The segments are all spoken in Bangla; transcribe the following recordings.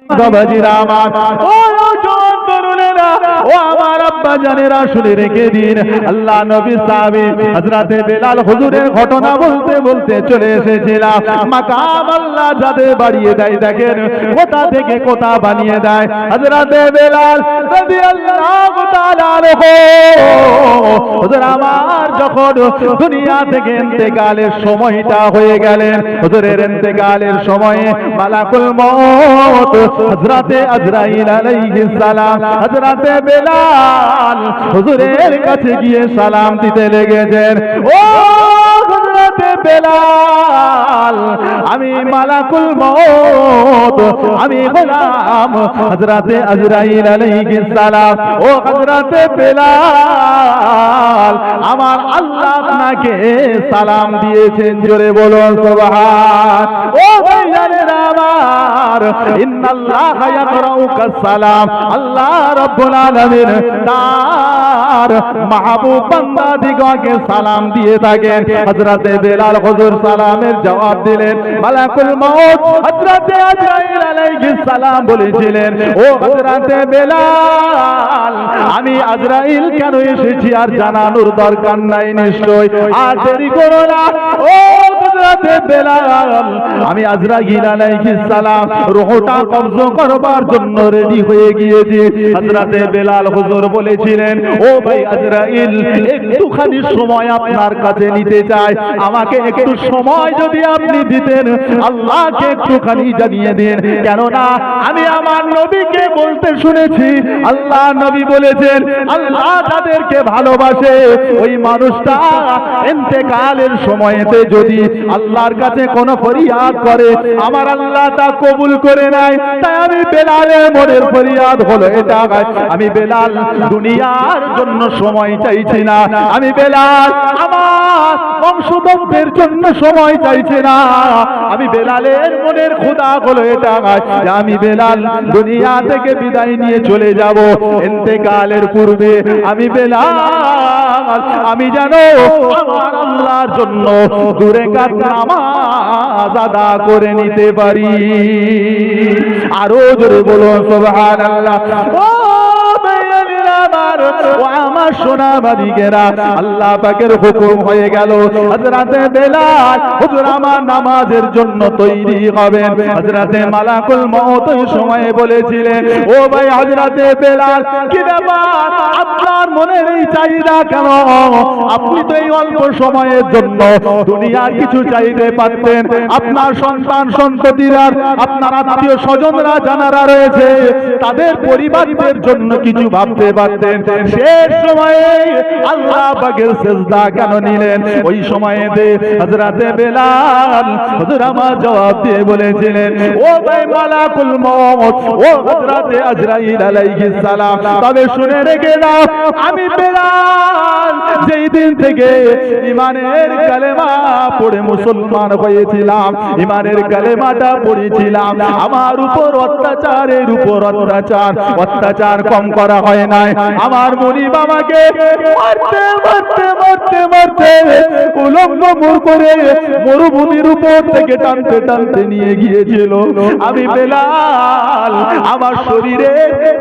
বাবাজিরা আমার, ও জওয়ান তরুণেরা, ও আমার আব্বা জানেরা, শুনে রেখে দিন। আল্লাহ নবী সাহাবী হযরতে বেলাল হুজুরের ঘটনা বলতে বলতে চলে এসেছিলাম। মাকাম আল্লাহ যাদের বাড়িয়ে দেয়, দেখেন কোথা থেকে কোথা বানিয়ে দেয়। হযরতে বেলাল রাদিয়াল্লাহু তাআলা আনহু হুজুর আমার যখন দুনিয়া থেকে ইন্তেকালের সময়টা হয়ে গেলেন, হুজুরের ইন্তেকালের সময়ে মালাকুল মউত হযরতে আজরাইল আলাইহিস সালাম হযরতে বেলাল হুজুরের কাছে গিয়ে সালাম দিতে লেগেছেন। ও হযরতে বেলাল, আমি মালাকুল মউত, আমি গোলাম হযরতে আজরাইল আলাইহিস সালাম। ও হযরতে বেলাল, আমার আল্লাহ আপনাকে সালাম দিয়েছেন, জোরে বলুন সুবহান। ও ভাইজানেরা আমার, ইন্নাল্লাহা ইয়াকরাউকা সালাম, আল্লাহ রাব্বুল আলামিন তার মাহবুব বান্দাদিগকে সালাম দিয়ে থাকেন। হযরতে বেলাল হুজুর সালামের জবাব দিলেন। মালাকুল মউত হযরতে আজরাইল আলাইহিস সালাম বলেছিলেন, ও হযরতে বেলাল, আমি আজরাইল কেন এসেছি আর জানানোর দরকার নাই নিশ্চয়, আর দেরি করো না। ও হযরতে বেলাল, আমি আজরাইল আলাইহিস সালাম রূহটা কবজ করবার জন্য রেডি হয়ে গিয়েছি। হযরতে বেলাল হুজুর বলেছিলেন, ও ভাই আজরাইল, একটুখানি সময় আপনার কাছে নিতে চাই, আমাকে একটু সময় যদি আপনি দিতেন, আল্লাহকে একটুখানি জানিয়ে দিন। কেননা আমি আমার নবীকে বলতে শুনেছি, আল্লাহ নবী বলেছেন, আল্লাহ যাদেরকে ভালোবাসে ওই মানুষটা ইন্তেকালের সময়তে যদি আল্লাহর কাছে কোনো ফরিয়াদ করে, আমার আল্লাহ তা কবুল করে নেয়। তাই আমি বেলালের মনের ফরিয়াদ হলো এটা, আমি বেলাল দুনিয়ার জন্য সময় চাইছি না, আমি বেলাল আমার বংশধরদের জন্য সময় চাইছি না, আমি বেলালের মনের খোদা হলো এটা, আমি বেলাল দুনিয়া থেকে বিদায় নিয়ে চলে যাব। ইন্তেকালের পূর্বে আমি বেলাল, আমি জানো আমার আল্লাহর জন্য দূরে কাত নামাজ আদা করে নিতে পারি। আরো জোরে বলুন সুবহানাল্লাহ। ও ও আমার সোনামাদিগেরা, আল্লাহ পাকের হুকুম হয়ে গেল, হযরতে বেলাল হুজুর আমার নামাজের জন্য তৈরি হবেন। হযরতে মালাকুল মউত ওই সময়ে বলেছিলেন, ও ভাই হযরতে বেলাল, কি ব্যাপার, আপনার মনের এই চাহিদা কেন? আপনি তো এই অল্প সময়ের জন্য দুনিয়ার কিছু চাইতে পারতেন, আপনার সন্তান সন্ততিরা, আপনার আত্মীয় স্বজনরা যারা রয়েছে তাদের পরিবারদের জন্য কিছু ভাবতে পারতেন। শেষ সময়ে আল্লাহ পাকের সিজদা কেন নিলেন? ওই সময়েতে হযরতে বেলাল হুজুর আমার জবাব দিয়ে বলেছিলেন, ও ভাই মালাকুল মউত, ও হযরতে আজরাইল আলাইহিস সালাম, তবে শুনে রেখে নাও, আমি বেলাল যেই দিন থেকে ঈমানের কালেমা পড়ে মুসলমান হয়েছিলাম, ঈমানের কালেমাটা পড়েছিলাম, আমার উপর অত্যাচারের উপর অত্যাচার কম করা হয় নাই। আমার মুনি বাবাকে মারতে মারতে মারতে মারতে উলঙ্গ মুর করে মরুভূমির উপর থেকে টানতে টানতে নিয়ে গিয়েছিল। আমি বেলাল, আমার শরীরে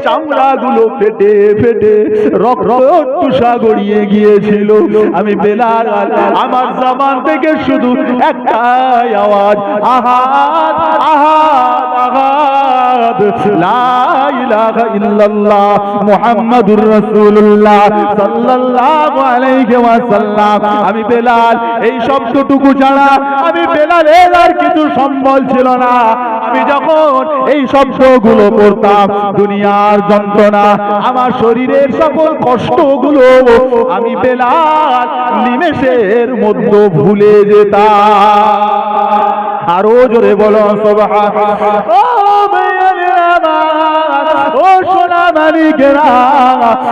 চামড়াগুলো ফেটে ফেটে রক্ত টুসা গড়িয়ে গিয়েছিল। আমি বেলাল, আমার জবান থেকে শুধু একটাই আওয়াজ, আহাদ আহাদ আহাদ, লা ইলাহা ইল্লাল্লাহ মুহাম্মাদুর রাসূলুল্লাহ সাল্লাল্লাহু আলাইহি ওয়াসাল্লাম। আমি বেলাল, এই শব্দটুকু ছাড়া আমি বেলালের আর কিছু সম্বল ছিল না। আমি যখন এই শব্দগুলো পড়তাম, দুনিয়ার যন্ত্রণা, আমার শরীরের সকল কষ্টগুলো আমি বেলাল নিমেষের মধ্যে ভুলে যেতাম। আরো জোরে বলো সুবহানাল্লাহ। ও সোনা মালিকেরা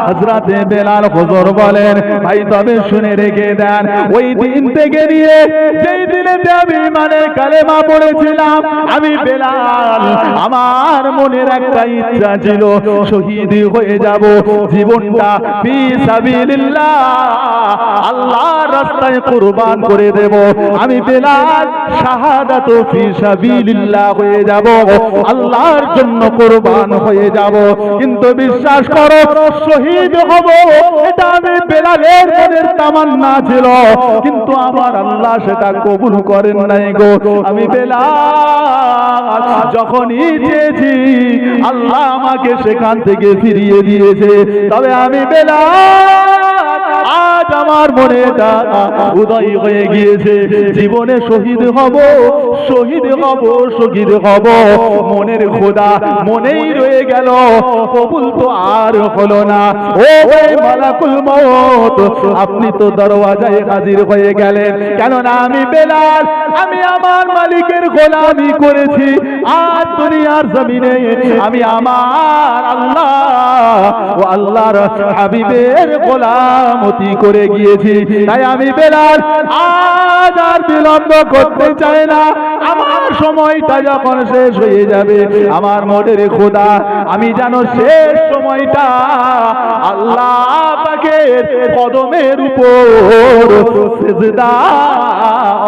হযরতে বেলাল হুজুর বলেন ভাই তবে শুনে রেখে দেন ওই দিন থেকে নিয়ে যেই দিনেতে আমি মানে কালেমা পড়েছিলাম আমি বেলাল আমার মনের একটা ইচ্ছা ছিল শহীদ হয়ে যাব জীবনটা ফি সাবিলিল্লাহ আল্লাহর রাস্তায় কুরবান করে দেব আমি বেলাল শাহাদাত ফি সাবিলিল্লাহ হয়ে যাব আল্লাহর জন্য কুরবান হয়ে যাব কিন্তু বিশ্বাস করো শহীদ হব এটা আমি বেলালের মনের তামান্না ছিল কিন্তু আমার আল্লাহ সেটা কবুল করেন নাই গো আমি বেলাল যখনই চেয়েছি আল্লাহ আমাকে সেখান থেকে ফিরিয়ে দিয়েছে তবে আমি বেলাল আজ আমার মনে উদয় হয়ে গিয়েছে জীবনে শহীদ হব শহীদ হব শহীদ হব মনের খোদা মনেই রয়ে গেল কবুল তো আর হলো না ও মালাকুল মউত আপনি তো দরওয়াজায় হাজির হয়ে গেলেন কেননা আমি বেলাল আমি আমার মালিকের গোলামি করেছি আজ দুনিয়ার জমিনে আমি আমার আল্লাহ ও আল্লাহর হাবিবের গোলামতি করে গিয়েছি তাই আমি বেলাল আজ আর বিলম্ব করতে চাই না আমার সময়টা যখন শেষ হয়ে যাবে আমার মনের খোদা আমি জানো শেষ সময়টা আল্লাহ পাকের কদমের উপর সিজদা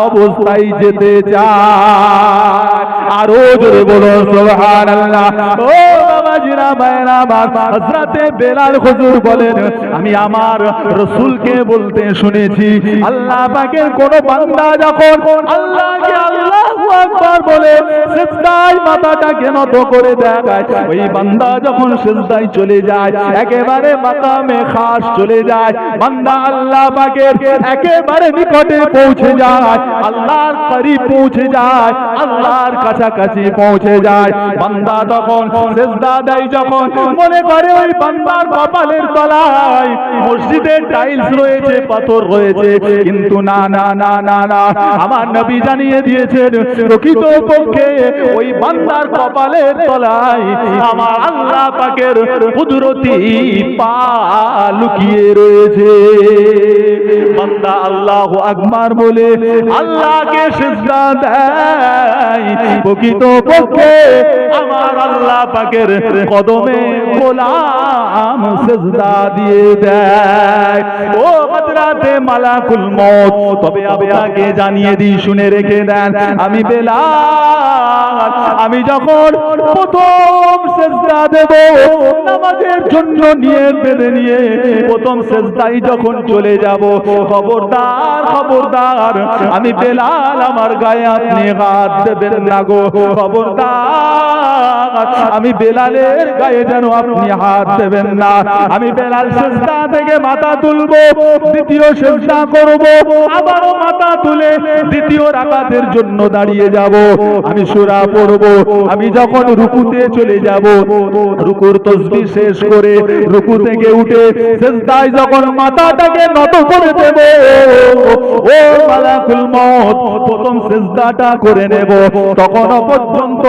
অবস্থায় যেতে চাই আরো জোরে বলো সুবহানাল্লাহ ও বাবাজিরা ভাইরা হযরতে বেলাল হুজুর বলেন আমি আমার রাসূলকে বলতে শুনেছি আল্লাহ পাকের কোন বান্দা যখন আল্লাহকে আল্লাহু আকবার বলে সিজদায় মাথাটাকে নত করে দেয় ওই বান্দা যখন সিজদায় চলে যায় একেবারে মাকামে খাস চলে যায় বান্দা আল্লাহ পাকের একেবারে নিকটে পৌঁছে যায় আল্লাহর করিব পৌঁছে যায় আল্লাহর কাছাকাছি পৌঁছে যায় বান্দা তখন সিজদা দেয় যখন মনে করে ওই বান্দার কপালের তলায় মসজিদের টাইলস রয়েছে পাথর রয়েছে কিন্তু না না না না না আমার নবী জানিয়ে দিয়েছেন প্রকৃত পক্ষে ওই বান্দার কপালের তলায় আমার আল্লাহ পাকের কুদরতি পা লুকিয়ে রয়েছে বান্দা আল্লাহু আকবার বলে আল্লাহকে সিজদা দেয় প্রকৃত পক্ষে আমার আল্লাহ পাকের কদমে গোলাম সিজদা দিয়ে দেয় ও হযরতে মালাকুল মউত তবে আপনাকে জানিয়ে দিই শুনে রেখে দেন আমি বেলাল আমি যখন প্রথম সিজদা দেব নামাজের জন্য নিয়ত বেঁধে নিয়ে প্রথম সিজদায় যখন চলে যাব খবরদার খবরদার আমি বেলাল আমার গায়ে আপনি হাত দেবেন না গো খবরদার আমি বেলালের গায়ে যেন আপনি হাত দেবেন না আমি বেলাল সিজদা থেকে মাথা তুলবো দ্বিতীয় সিজদা করব আবারও মাথা তুলে দ্বিতীয় রাকাতের জন্য দাঁড়িয়ে যাব আমি সূরা পড়ব আমি যখন রুকুতে চলে যাব রুকুর তাসবিহ শেষ করে রুকু থেকে উঠে সিজদায় যখন মাথাটাকে নত করে দেব ও মালাকুল মউত প্রথম সিজদাটা করে নেব তখনও পর্যন্ত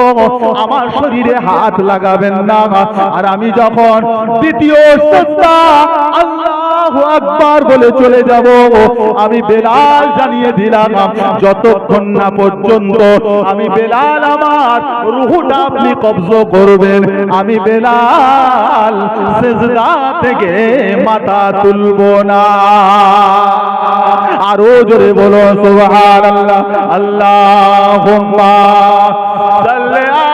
আমার শরীরে হাত লাগাবেন না আর আমি যখন দ্বিতীয় সিজদা আল্লাহু আকবার বলে চলে যাব আমি বেলাল জানিয়ে দিলাম যতক্ষণ না পর্যন্ত আমি বেলাল আমার রূহটা আপনি কবজা করবেন আমি বেলাল সিজদা থেকে মাথা তুলবো না আরো জোরে বলো সুবহানাল্লাহ আল্লাহুম্মা সাল্লি